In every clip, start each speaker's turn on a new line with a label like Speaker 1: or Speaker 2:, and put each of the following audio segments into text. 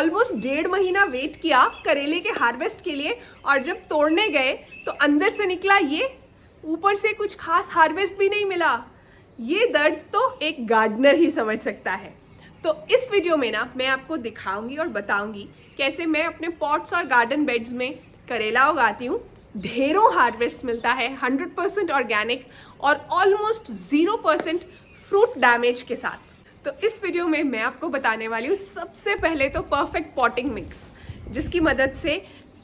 Speaker 1: Almost 1.5 महीना wait किया करेले के हार्वेस्ट के लिए, और जब तोड़ने गए तो अंदर से निकला ये, ऊपर से कुछ खास हार्वेस्ट भी नहीं मिला। ये दर्द तो एक गार्डनर ही समझ सकता है। तो इस वीडियो में ना मैं आपको दिखाऊंगी और बताऊंगी कैसे मैं अपने पॉट्स और गार्डन बेड्स में करेला उगाती हूँ। ढेरों हार्वेस्ट मिलता है, 100% ऑर्गेनिक और ऑलमोस्ट 0% फ्रूट डैमेज के साथ। तो इस वीडियो में मैं आपको बताने वाली हूँ सबसे पहले तो परफेक्ट पॉटिंग मिक्स, जिसकी मदद से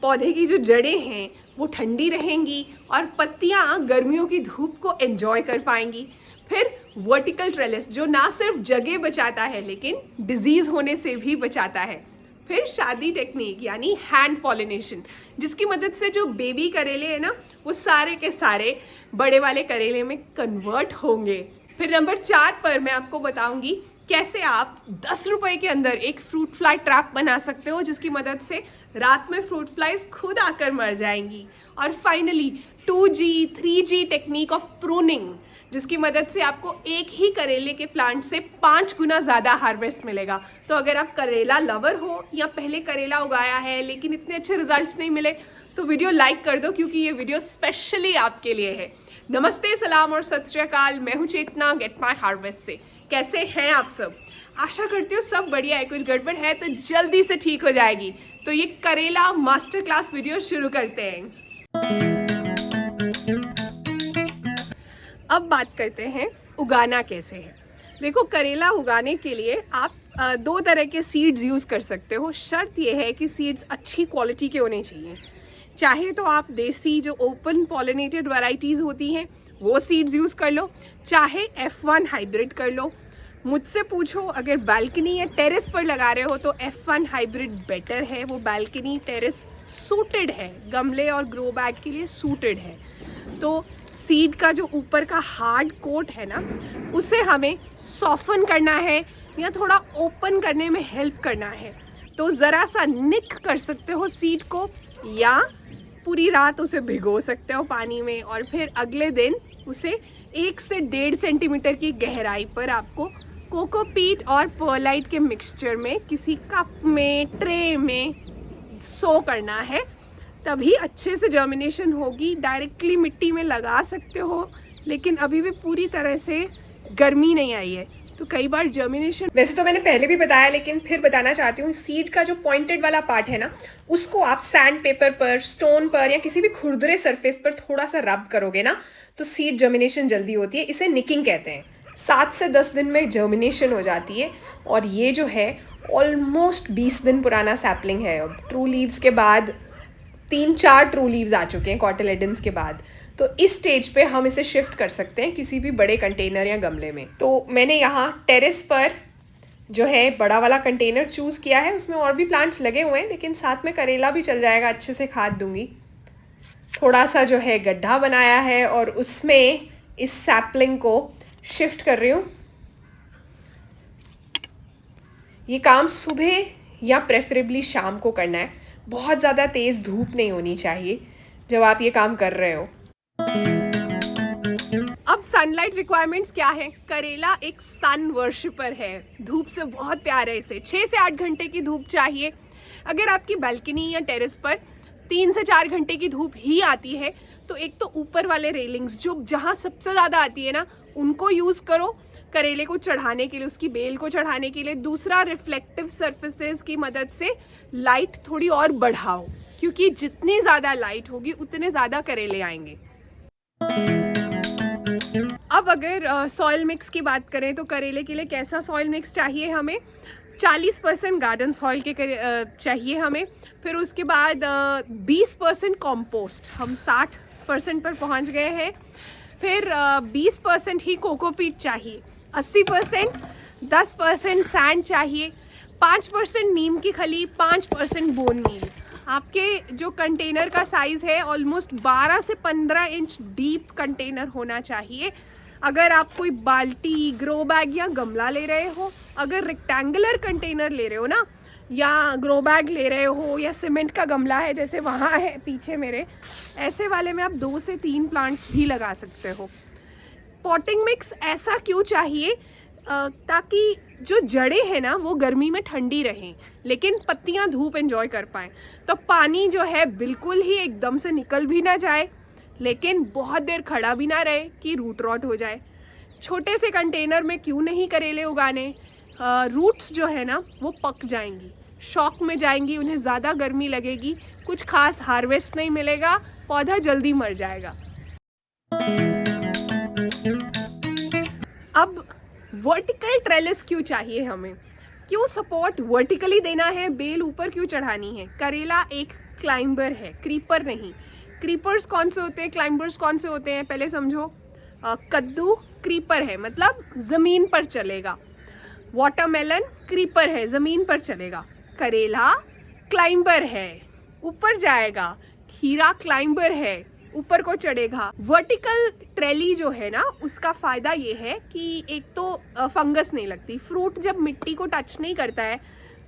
Speaker 1: पौधे की जो जड़ें हैं वो ठंडी रहेंगी और पत्तियाँ गर्मियों की धूप को एंजॉय कर पाएंगी। फिर वर्टिकल ट्रेलिस, जो ना सिर्फ जगह बचाता है लेकिन डिजीज होने से भी बचाता है। फिर शादी टेक्निक यानी हैंड पॉलिनेशन, जिसकी मदद से जो बेबी करेले हैं ना वो सारे के सारे बड़े वाले करेले में कन्वर्ट होंगे। फिर नंबर 4 पर मैं आपको बताऊंगी कैसे आप 10 रुपए के अंदर एक फ्रूट फ्लाई ट्रैप बना सकते हो, जिसकी मदद से रात में फ्रूट फ्लाइज खुद आकर मर जाएंगी। और finally 2G 3G technique of pruning, जिसकी मदद से आपको एक ही करेले के प्लांट से 5 गुना ज़्यादा हार्वेस्ट मिलेगा। तो अगर आप करेला लवर हो या पहले करेला उगाया है लेकिन इतने अच्छे रिजल्ट्स नहीं मिले, तो वीडियो लाइक कर दो, क्योंकि ये वीडियो स्पेशली आपके लिए है। नमस्ते, सलाम और सत श्री अकाल। मैं हूँ चेतना गेट माई हार्वेस्ट से। कैसे हैं आप सब? आशा करती हूँ सब बढ़िया है। कुछ गड़बड़ है तो जल्दी से ठीक हो जाएगी। तो ये करेला मास्टर क्लास वीडियो शुरू करते हैं। अब बात करते हैं उगाना कैसे है। देखो, करेला उगाने के लिए आप 2 तरह के सीड्स यूज़ कर सकते हो। शर्त यह है कि सीड्स अच्छी क्वालिटी के होने चाहिए। चाहे तो आप देसी जो ओपन पॉलिनेटेड वैरायटीज़ होती हैं वो सीड्स यूज़ कर लो, चाहे F1 हाइब्रिड कर लो। मुझसे पूछो, अगर बालकनी या टेरेस पर लगा रहे हो तो F1 हाइब्रिड बेटर है। वो बालकनी टेरेस सूटेड है, गमले और ग्रो बैग के लिए सूटेड है। तो सीड का जो ऊपर का हार्ड कोट है ना, उसे हमें सॉफन करना है या थोड़ा ओपन करने में हेल्प करना है। तो ज़रा सा निक कर सकते हो सीड को, या पूरी रात उसे भिगो सकते हो पानी में, और फिर अगले दिन उसे 1 से 1.5 सेंटीमीटर की गहराई पर आपको कोकोपीट और परलाइट के मिक्सचर में किसी कप में, ट्रे में सो करना है। तभी अच्छे से जर्मिनेशन होगी। डायरेक्टली मिट्टी में लगा सकते हो, लेकिन अभी भी पूरी तरह से गर्मी नहीं आई है, तो कई बार जर्मिनेशन, वैसे तो मैंने पहले भी बताया लेकिन फिर बताना चाहती हूँ, सीड का जो पॉइंटेड वाला पार्ट है ना, उसको आप सैंड पेपर पर, स्टोन पर या किसी भी खुरदरे सरफेस पर थोड़ा सा रब करोगे ना, तो सीड जर्मिनेशन जल्दी होती है। इसे निकिंग कहते हैं। 7 से 10 दिन में जर्मिनेशन हो जाती है। और ये जो है ऑलमोस्ट 20 दिन पुराना सैपलिंग है। अब ट्रू लीव्स के बाद 3-4 ट्रू लीव्स आ चुके हैं कॉटिलेडन्स के बाद। तो इस स्टेज पे हम इसे शिफ्ट कर सकते हैं किसी भी बड़े कंटेनर या गमले में। तो मैंने यहाँ टेरेस पर जो है बड़ा वाला कंटेनर चूज़ किया है। उसमें और भी प्लांट्स लगे हुए हैं, लेकिन साथ में करेला भी चल जाएगा। अच्छे से खाद दूंगी। थोड़ा सा जो है गड्ढा बनाया है और उसमें इस सैपलिंग को शिफ्ट कर रही हूँ। ये काम सुबह या प्रेफरेबली शाम को करना है। बहुत ज़्यादा तेज़ धूप नहीं होनी चाहिए जब आप ये काम कर रहे हो। अब सनलाइट रिक्वायरमेंट्स क्या है? करेला एक सन वर्शिपर है, धूप से बहुत प्यार है इसे। 6 से 8 घंटे की धूप चाहिए। अगर आपकी बालकनी या टेरेस पर 3 से 4 घंटे की धूप ही आती है, तो एक तो ऊपर वाले रेलिंग्स जो जहाँ सबसे ज़्यादा आती है ना, उनको यूज़ करो करेले को चढ़ाने के लिए, उसकी बेल को चढ़ाने के लिए। दूसरा, रिफ्लेक्टिव सर्फेसेस की मदद से लाइट थोड़ी और बढ़ाओ, क्योंकि जितनी ज़्यादा लाइट होगी उतने ज़्यादा करेले आएंगे। अब अगर सॉइल मिक्स की बात करें तो करेले के लिए कैसा सॉइल मिक्स चाहिए हमें? 40% गार्डन सॉइल के चाहिए हमें। फिर उसके बाद 20% कॉम्पोस्ट, हम 60% पर पहुंच गए हैं। फिर 20% ही कोकोपीट चाहिए। 80% 10% सैंड चाहिए। 5% नीम की खली, 5% बोन मील। आपके जो कंटेनर का साइज़ है ऑलमोस्ट 12 से 15 इंच डीप कंटेनर होना चाहिए। अगर आप कोई बाल्टी, ग्रो बैग या गमला ले रहे हो, अगर रेक्टेंगुलर कंटेनर ले रहे हो ना, या ग्रो बैग ले रहे हो, या सीमेंट का गमला है जैसे वहाँ है पीछे मेरे, ऐसे वाले में आप 2 से 3 प्लांट्स भी लगा सकते हो। पॉटिंग मिक्स ऐसा क्यों चाहिए? ताकि जो जड़ें हैं ना वो गर्मी में ठंडी रहें, लेकिन पत्तियां धूप एंजॉय कर पाएँ। तो पानी जो है बिल्कुल ही एकदम से निकल भी ना जाए, लेकिन बहुत देर खड़ा भी ना रहे कि रूट रॉट हो जाए। छोटे से कंटेनर में क्यों नहीं करेले उगाने? रूट्स जो है ना वो पक जाएंगी, शॉक में जाएंगी, उन्हें ज़्यादा गर्मी लगेगी, कुछ खास हार्वेस्ट नहीं मिलेगा, पौधा जल्दी मर जाएगा। अब वर्टिकल ट्रेलिस क्यों चाहिए हमें? क्यों सपोर्ट वर्टिकली देना है, बेल ऊपर क्यों चढ़ानी है? करेला एक क्लाइंबर है, क्रीपर नहीं। क्रीपर्स कौन से होते हैं, क्लाइंबर्स कौन से होते हैं, पहले समझो। कद्दू क्रीपर है, मतलब ज़मीन पर चलेगा। वाटरमेलन क्रीपर है, ज़मीन पर चलेगा। करेला क्लाइंबर है, ऊपर जाएगा। खीरा क्लाइंबर है, ऊपर को चढ़ेगा। वर्टिकल ट्रेली जो है ना उसका फ़ायदा ये है कि एक तो फंगस नहीं लगती। फ्रूट जब मिट्टी को टच नहीं करता है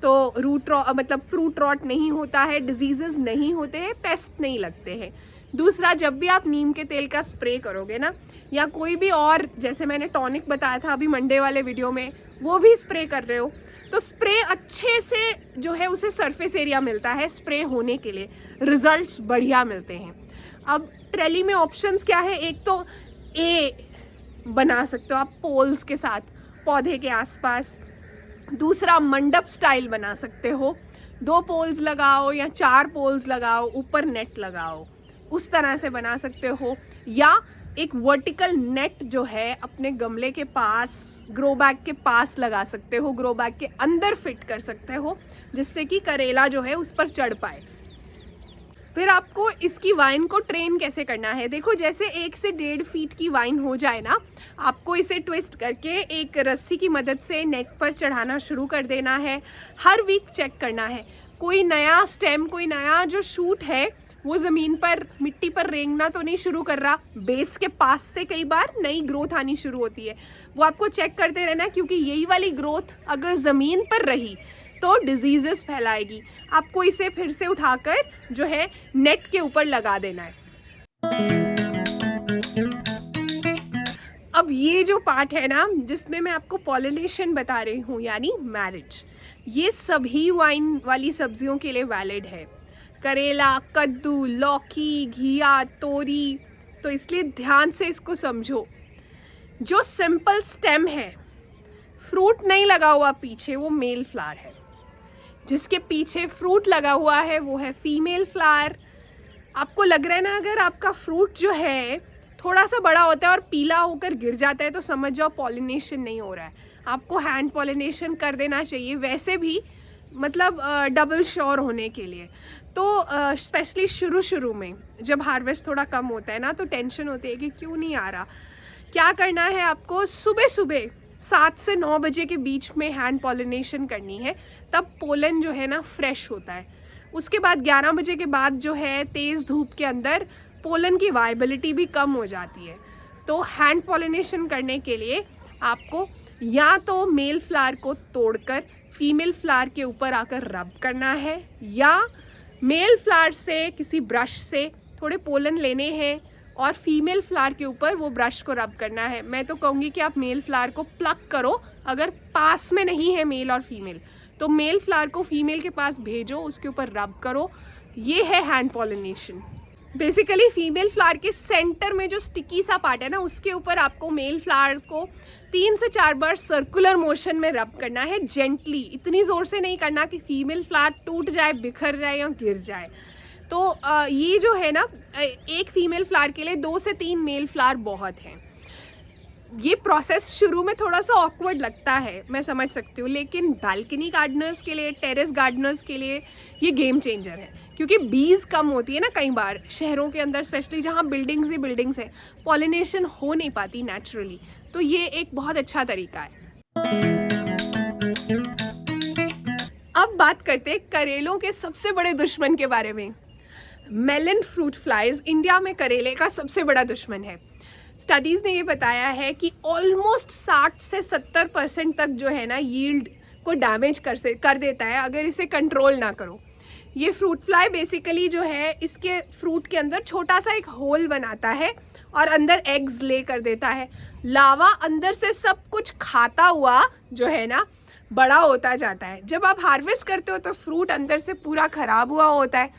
Speaker 1: तो फ्रूट रॉट नहीं होता है, डिजीजेस नहीं होते हैं, पेस्ट नहीं लगते हैं। दूसरा, जब भी आप नीम के तेल का स्प्रे करोगे ना, या कोई भी और, जैसे मैंने टॉनिक बताया था अभी मंडे वाले वीडियो में, वो भी स्प्रे कर रहे हो तो स्प्रे अच्छे से जो है उसे सरफेस एरिया मिलता है स्प्रे होने के लिए, रिजल्ट्स बढ़िया मिलते हैं। अब ट्रेली में ऑप्शंस क्या है? एक तो ए बना सकते हो आप पोल्स के साथ पौधे के आसपास। दूसरा, मंडप स्टाइल बना सकते हो, 2 पोल्स लगाओ या 4 पोल्स लगाओ, ऊपर नेट लगाओ, उस तरह से बना सकते हो। या एक वर्टिकल नेट जो है अपने गमले के पास, ग्रो बैग के पास लगा सकते हो, ग्रो बैग के अंदर फिट कर सकते हो, जिससे कि करेला जो है उस पर चढ़ पाए। फिर आपको इसकी वाइन को ट्रेन कैसे करना है? देखो, जैसे 1 से 1.5 फीट की वाइन हो जाए ना, आपको इसे ट्विस्ट करके एक रस्सी की मदद से नेट पर चढ़ाना शुरू कर देना है। हर वीक चेक करना है, कोई नया स्टेम, कोई नया जो शूट है वो ज़मीन पर, मिट्टी पर रेंगना तो नहीं शुरू कर रहा। बेस के पास से कई बार नई ग्रोथ आनी शुरू होती है, वो आपको चेक करते रहना है, क्योंकि यही वाली ग्रोथ अगर ज़मीन पर रही तो डिजीजेस फैलाएगी। आपको इसे फिर से उठाकर जो है नेट के ऊपर लगा देना है। अब ये जो पार्ट है ना जिसमें मैं आपको पॉलिनेशन बता रही हूँ, यानी मैरिज, ये सभी वाइन वाली सब्जियों के लिए वैलिड है। करेला, कद्दू, लौकी, घिया, तोरी। तो इसलिए ध्यान से इसको समझो। जो सिंपल स्टेम है, फ्रूट नहीं लगा हुआ पीछे, वो मेल फ्लावर है। जिसके पीछे फ्रूट लगा हुआ है वो है फीमेल फ्लावर। आपको लग रहा है ना, अगर आपका फ्रूट जो है थोड़ा सा बड़ा होता है और पीला होकर गिर जाता है तो समझ जाओ पॉलिनेशन नहीं हो रहा है। आपको हैंड पॉलिनेशन कर देना चाहिए, वैसे भी मतलब डबल श्योर होने के लिए। तो स्पेशली शुरू में जब हार्वेस्ट थोड़ा कम होता है ना, तो टेंशन होती है कि क्यों नहीं आ रहा। क्या करना है आपको? सुबह 7 से 9 बजे के बीच में हैंड पॉलिनेशन करनी है, तब पोलन जो है ना फ्रेश होता है। उसके बाद 11 बजे के बाद जो है तेज़ धूप के अंदर पोलन की वायबिलिटी भी कम हो जाती है। तो हैंड पॉलिनेशन करने के लिए आपको या तो मेल फ्लावर को तोड़कर फीमेल फ्लावर के ऊपर आकर रब करना है, या मेल फ्लावर से किसी ब्रश से थोड़े पोलन लेने हैं और फीमेल फ्लावर के ऊपर वो ब्रश को रब करना है। मैं तो कहूँगी कि आप मेल फ्लावर को प्लक करो, अगर पास में नहीं है मेल और फीमेल तो मेल फ्लावर को फीमेल के पास भेजो, उसके ऊपर रब करो। ये है hand pollination. Basically female flower के सेंटर में जो स्टिकी सा पार्ट है ना, उसके ऊपर आपको मेल फ्लावर को 3 से 4 बार सर्कुलर मोशन में रब करना है, जेंटली। इतनी ज़ोर से नहीं करना कि फीमेल फ्लावर टूट जाए, बिखर जाए या गिर जाए। तो ये जो है ना, एक फीमेल फ्लावर के लिए 2 से 3 मेल फ्लावर बहुत हैं। ये प्रोसेस शुरू में थोड़ा सा ऑकवर्ड लगता है, मैं समझ सकती हूँ, लेकिन बालकनी गार्डनर्स के लिए, टेरेस गार्डनर्स के लिए ये गेम चेंजर है। क्योंकि बीज कम होती है ना कई बार शहरों के अंदर, स्पेशली जहाँ बिल्डिंग्स ही बिल्डिंग्स है, पॉलिनेशन हो नहीं पाती नेचुरली। तो ये एक बहुत अच्छा तरीका है। अब बात करते हैं करेलों के सबसे बड़े दुश्मन के बारे में। मेलन फ्रूट फ्लाइज इंडिया में करेले का सबसे बड़ा दुश्मन है। स्टडीज़ ने ये बताया है कि ऑलमोस्ट 60 से 70% तक जो है ना यील्ड को डैमेज कर देता है अगर इसे कंट्रोल ना करो। ये फ्रूट फ्लाई बेसिकली जो है इसके फ्रूट के अंदर छोटा सा एक होल बनाता है और अंदर एग्स ले कर देता है। लावा अंदर से सब कुछ खाता हुआ जो है ना बड़ा होता जाता है। जब आप हार्वेस्ट करते हो तो फ्रूट अंदर से पूरा ख़राब हुआ होता है।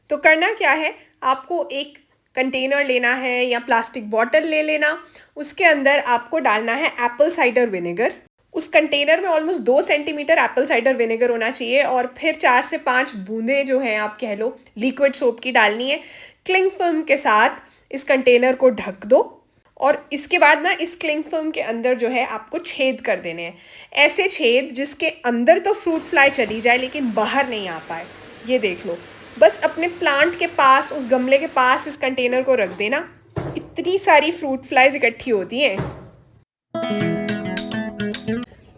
Speaker 1: तो करना क्या है, आपको एक कंटेनर लेना है या प्लास्टिक बॉटल ले लेना, उसके अंदर आपको डालना है एप्पल साइडर विनेगर। उस कंटेनर में almost 2 centimetre Apple cider vinegar होना चाहिए और फिर 4 से 5 बूंदें जो हैं आप कह लो लिक्विड सोप की डालनी है। क्लिंग फिल्म के साथ इस कंटेनर को ढक दो और इसके बाद ना इस क्लिंग फिल्म के अंदर जो है आपको छेद कर देने हैं, ऐसे छेद जिसके अंदर तो फ्रूट फ्लाई चली जाए लेकिन बाहर नहीं आ पाए। ये देख लो, बस अपने प्लांट के पास, उस गमले के पास इस कंटेनर को रख देना, इतनी सारी फ्रूट फ्लाइज इकट्ठी होती हैं।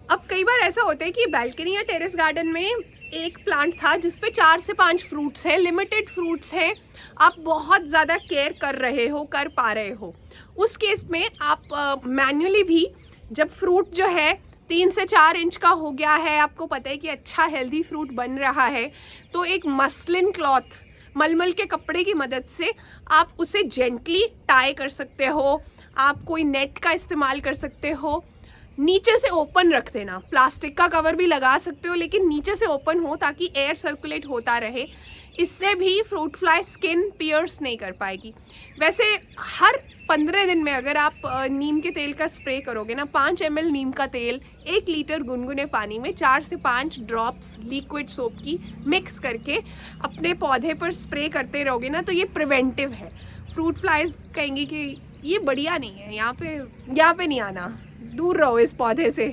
Speaker 1: अब कई बार ऐसा होता है कि बालकनी या टेरेस गार्डन में एक प्लांट था जिस पे 4 से 5 फ्रूट्स हैं, लिमिटेड फ्रूट्स हैं, आप बहुत ज़्यादा केयर कर पा रहे हो। उस केस में आप मैन्युअली भी, जब फ्रूट जो है 3 से 4 इंच का हो गया है, आपको पता है कि अच्छा हेल्दी फ्रूट बन रहा है, तो एक मसलिन क्लॉथ, मलमल के कपड़े की मदद से आप उसे जेंटली टाई कर सकते हो। आप कोई नेट का इस्तेमाल कर सकते हो। नीचे से ओपन रख देना, प्लास्टिक का कवर भी लगा सकते हो लेकिन नीचे से ओपन हो ताकि एयर सर्कुलेट होता रहे। इससे भी फ्रूट फ्लाई स्किन पियर्स नहीं कर पाएगी। वैसे हर 15 दिन में अगर आप नीम के तेल का स्प्रे करोगे ना, 5 ml नीम का तेल 1 लीटर गुनगुने पानी में 4 से 5 ड्रॉप्स लिक्विड सोप की मिक्स करके अपने पौधे पर स्प्रे करते रहोगे ना, तो ये प्रिवेंटिव है। फ्रूट फ्लाइज कहेंगे कि ये बढ़िया नहीं है, यहाँ पे नहीं आना, दूर रहो इस पौधे से।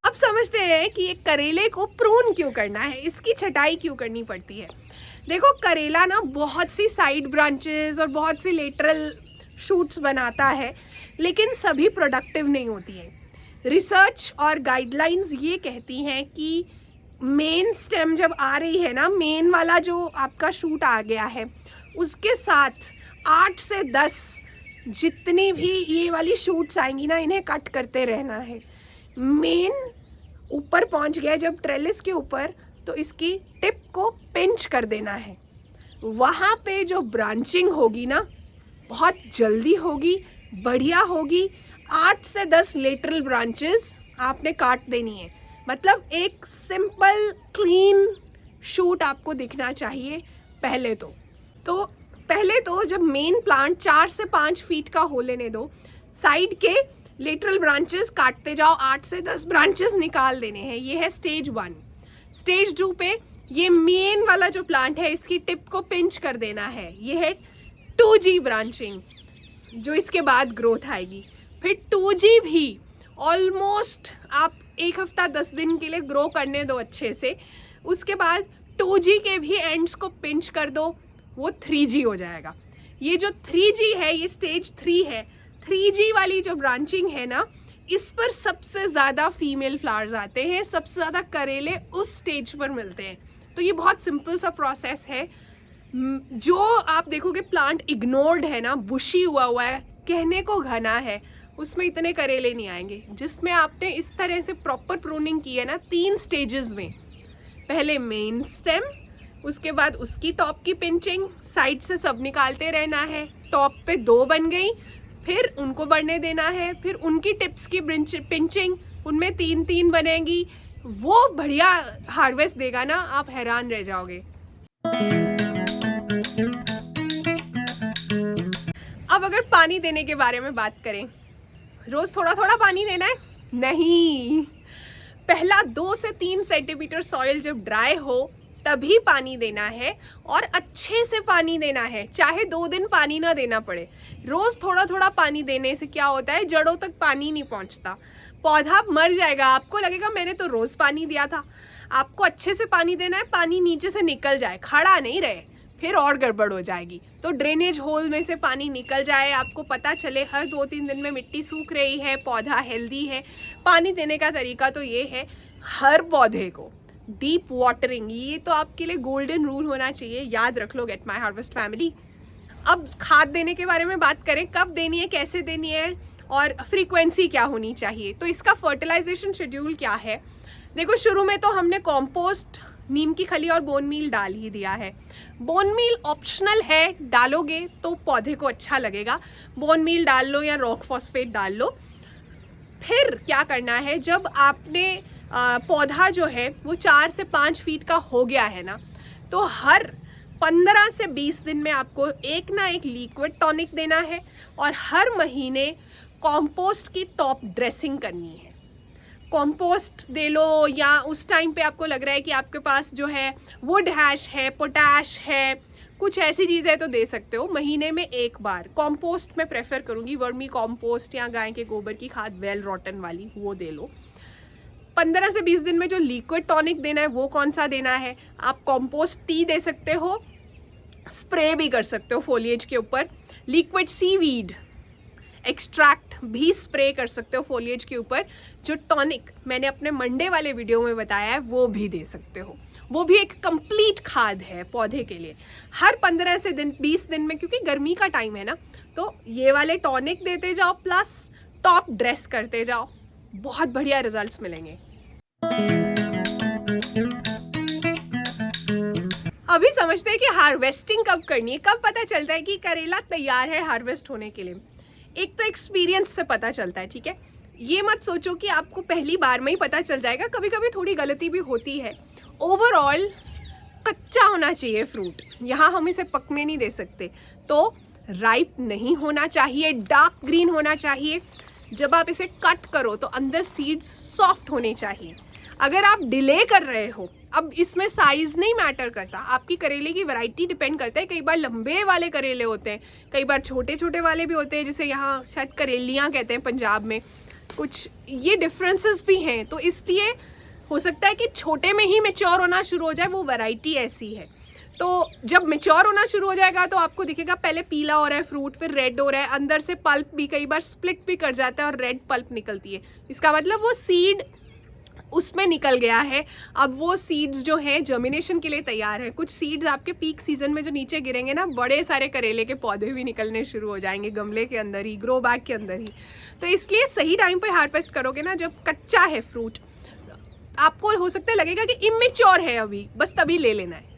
Speaker 1: अब समझते हैं कि एक करेले को प्रून क्यों करना है, इसकी छटाई क्यों करनी पड़ती है। देखो, करेला ना बहुत सी साइड ब्रांचेस और बहुत सी लेटरल शूट्स बनाता है, लेकिन सभी प्रोडक्टिव नहीं होती है। रिसर्च और गाइडलाइंस ये कहती हैं कि मेन स्टेम जब आ रही है ना, मेन वाला जो आपका शूट आ गया है, उसके साथ 8 से 10 जितनी भी ये वाली शूट्स आएंगी ना, इन्हें कट करते रहना है। मेन ऊपर पहुंच गया जब ट्रेलिस के ऊपर, तो इसकी टिप को पिंच कर देना है। वहाँ पे जो ब्रांचिंग होगी ना, बहुत जल्दी होगी, बढ़िया होगी। 8 से 10 लेटरल ब्रांचेस आपने काट देनी है। मतलब एक सिंपल क्लीन शूट आपको दिखना चाहिए पहले तो जब मेन प्लांट 4 से 5 फीट का हो लेने दो, साइड के लेटरल ब्रांचेस काटते जाओ, 8 से 10 ब्रांचेस निकाल देने हैं। ये है स्टेज 1। स्टेज 2 पे ये मेन वाला जो प्लांट है, इसकी टिप को पिंच कर देना है। ये है 2G ब्रांचिंग, जो इसके बाद ग्रोथ आएगी। फिर 2G भी ऑलमोस्ट आप 1 हफ्ता 10 दिन के लिए ग्रो करने दो अच्छे से। उसके बाद 2G के भी एंड्स को पिंच कर दो, वो 3G हो जाएगा। ये जो 3G है, ये स्टेज 3 है। 3G वाली जो ब्रांचिंग है ना, इस पर सबसे ज़्यादा फीमेल फ्लावर्स आते हैं, सबसे ज़्यादा करेले उस स्टेज पर मिलते हैं। तो ये बहुत सिंपल सा प्रोसेस है। जो आप देखोगे प्लांट इग्नोर्ड है ना, बुशी हुआ है, कहने को घना है, उसमें इतने करेले नहीं आएंगे। जिसमें आपने इस तरह से प्रॉपर प्रूनिंग की है ना, 3 स्टेजेस में, पहले मेन स्टेम, उसके बाद उसकी टॉप की पिंचिंग, साइड से सब निकालते रहना है। टॉप पे 2 बन गई, फिर उनको बढ़ने देना है, फिर उनकी टिप्स की पिंचिंग, उनमें 3-3 बनेंगी। वो बढ़िया हार्वेस्ट देगा ना, आप हैरान रह जाओगे। अब अगर पानी देने के बारे में बात करें, रोज थोड़ा थोड़ा पानी देना है? नहीं, पहला 2 से 3 सेंटीमीटर सॉइल जब ड्राई हो तभी पानी देना है, और अच्छे से पानी देना है। चाहे 2 दिन पानी ना देना पड़े, रोज थोड़ा थोड़ा पानी देने से क्या होता है, जड़ों तक पानी नहीं पहुंचता, पौधा मर जाएगा। आपको लगेगा मैंने तो रोज पानी दिया था। आपको अच्छे से पानी देना है, पानी नीचे से निकल जाए, खड़ा नहीं रहे, फिर और गड़बड़ हो जाएगी। तो ड्रेनेज होल में से पानी निकल जाए, आपको पता चले हर 2-3 दिन में मिट्टी सूख रही है, पौधा हेल्दी है। पानी देने का तरीका तो ये है, हर पौधे को डीप वाटरिंग, ये तो आपके लिए गोल्डन रूल होना चाहिए, याद रख लो गेट माई हार्वेस्ट फैमिली। अब खाद देने के बारे में बात करें, कब देनी है, कैसे देनी है और फ्रीक्वेंसी क्या होनी चाहिए। तो इसका फर्टिलाइजेशन शेड्यूल क्या है। देखो, शुरू में तो हमने कॉम्पोस्ट, नीम की खली और बोन मील डाल ही दिया है। बोन मील ऑप्शनल है, डालोगे तो पौधे को अच्छा लगेगा। बोन मील डाल लो या रॉक फॉस्फेट डाल लो। फिर क्या करना है, जब आपने पौधा जो है वो 4 से 5 फीट का हो गया है ना, तो हर 15 से 20 दिन में आपको एक ना एक लिक्विड टॉनिक देना है और हर महीने कंपोस्ट की टॉप ड्रेसिंग करनी है। कंपोस्ट दे लो, या उस टाइम पे आपको लग रहा है कि आपके पास जो है वुड हैश है, पोटैश है, कुछ ऐसी चीज़ें तो दे सकते हो। महीने में एक बार कंपोस्ट मैं प्रेफर करूँगी, वर्मी कंपोस्ट या गाय के गोबर की खाद वेल रॉटन वाली, वो दे लो। 15 से 20 दिन में जो लिक्विड टॉनिक देना है वो कौन सा देना है, आप कंपोस्ट टी दे सकते हो, स्प्रे भी कर सकते हो फोलिएज के ऊपर। लिक्विड सीवीड एक्सट्रैक्ट भी स्प्रे कर सकते हो फोलिएज के ऊपर। जो टॉनिक मैंने अपने मंडे वाले वीडियो में बताया है वो भी दे सकते हो, वो भी एक कंप्लीट खाद है पौधे के लिए। हर 15 से 20 दिन में, क्योंकि गर्मी का टाइम है ना, तो ये वाले टॉनिक देते जाओ प्लस टॉप ड्रेस करते जाओ, बहुत बढ़िया रिजल्ट्स मिलेंगे। अभी समझते हैं कि हार्वेस्टिंग कब करनी है, कब पता चलता है कि करेला तैयार है हार्वेस्ट होने के लिए। एक तो एक्सपीरियंस से पता चलता है, ठीक है। ये मत सोचो कि आपको पहली बार में ही पता चल जाएगा, कभी कभी थोड़ी गलती भी होती है। ओवरऑल कच्चा होना चाहिए फ्रूट, यहाँ हम इसे पकने नहीं दे सकते, तो राइप नहीं होना चाहिए, डार्क ग्रीन होना चाहिए। जब आप इसे कट करो तो अंदर सीड्स सॉफ्ट होने चाहिए। अगर आप डिले कर रहे हो, अब इसमें साइज़ नहीं मैटर करता, आपकी करेले की वैरायटी डिपेंड करता है। कई बार लंबे वाले करेले होते हैं, कई बार छोटे छोटे वाले भी होते हैं, जिसे यहाँ शायद करेलियाँ कहते हैं पंजाब में, कुछ ये डिफरेंसेस भी हैं। तो इसलिए हो सकता है कि छोटे में ही मैच्योर होना शुरू हो जाए, वो वैरायटी ऐसी है। तो जब मैच्योर होना शुरू हो जाएगा तो आपको दिखेगा पहले पीला हो रहा है फ्रूट, फिर रेड हो रहा है, अंदर से पल्प भी कई बार स्प्लिट भी कर जाता है और रेड पल्प निकलती है। इसका मतलब वो सीड उसमें निकल गया है। अब वो सीड्स जो हैं जर्मिनेशन के लिए तैयार है। कुछ सीड्स आपके पीक सीजन में जो नीचे गिरेंगे ना, बड़े सारे करेले के पौधे भी निकलने शुरू हो जाएंगे गमले के अंदर ही, ग्रो बैग के अंदर ही। तो इसलिए सही टाइम पे हार्वेस्ट करोगे ना, जब कच्चा है फ्रूट, आपको हो सकता है लगेगा कि इमेच्योर है अभी, बस तभी ले लेना है।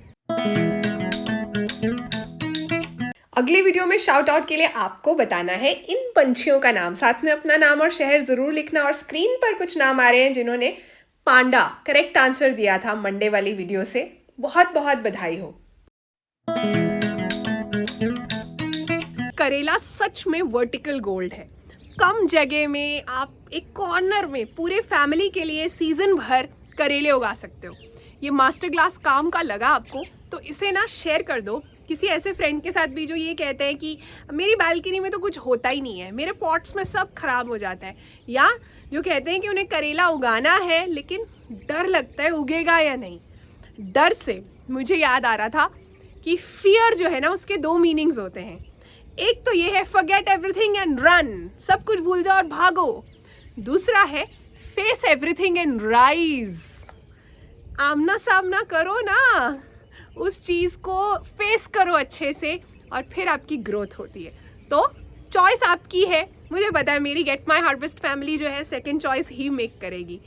Speaker 1: अगली वीडियो में शाउट आउट के लिए आपको बताना है इन पंछियों का नाम, साथ में अपना नाम और शहर जरूर लिखना। और स्क्रीन पर कुछ नाम आ रहे हैं जिन्होंने पांडा करेक्ट आंसर दिया था मंडे वाली वीडियो से, बहुत बहुत बधाई हो। करेला सच में वर्टिकल गोल्ड है। कम जगह में आप एक कॉर्नर में पूरे फैमिली के लिए सीजन भर करेले उगा सकते हो। ये मास्टर क्लास काम का लगा आपको तो इसे ना शेयर कर दो किसी ऐसे फ्रेंड के साथ भी जो ये कहते हैं कि मेरी बालकनी में तो कुछ होता ही नहीं है, मेरे पॉट्स में सब खराब हो जाता है, या जो कहते हैं कि उन्हें करेला उगाना है लेकिन डर लगता है उगेगा या नहीं। डर से मुझे याद आ रहा था कि फियर जो है ना, उसके 2 मीनिंग्स होते हैं। एक तो ये है फॉरगेट एवरीथिंग एंड रन, सब कुछ भूल जाओ और भागो। दूसरा है फेस एवरीथिंग एंड राइज, आमना सामना करो ना, उस चीज़ को फेस करो अच्छे से और फिर आपकी ग्रोथ होती है। तो चॉइस आपकी है। मुझे पता है मेरी गेट माई हार्वेस्ट फैमिली जो है सेकंड चॉइस ही मेक करेगी।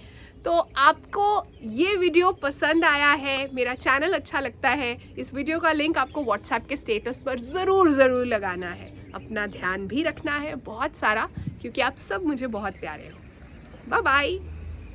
Speaker 1: तो आपको ये वीडियो पसंद आया है, मेरा चैनल अच्छा लगता है, इस वीडियो का लिंक आपको व्हाट्सएप के स्टेटस पर ज़रूर लगाना है। अपना ध्यान भी रखना है बहुत सारा, क्योंकि आप सब मुझे बहुत प्यारे हो। Bye bye.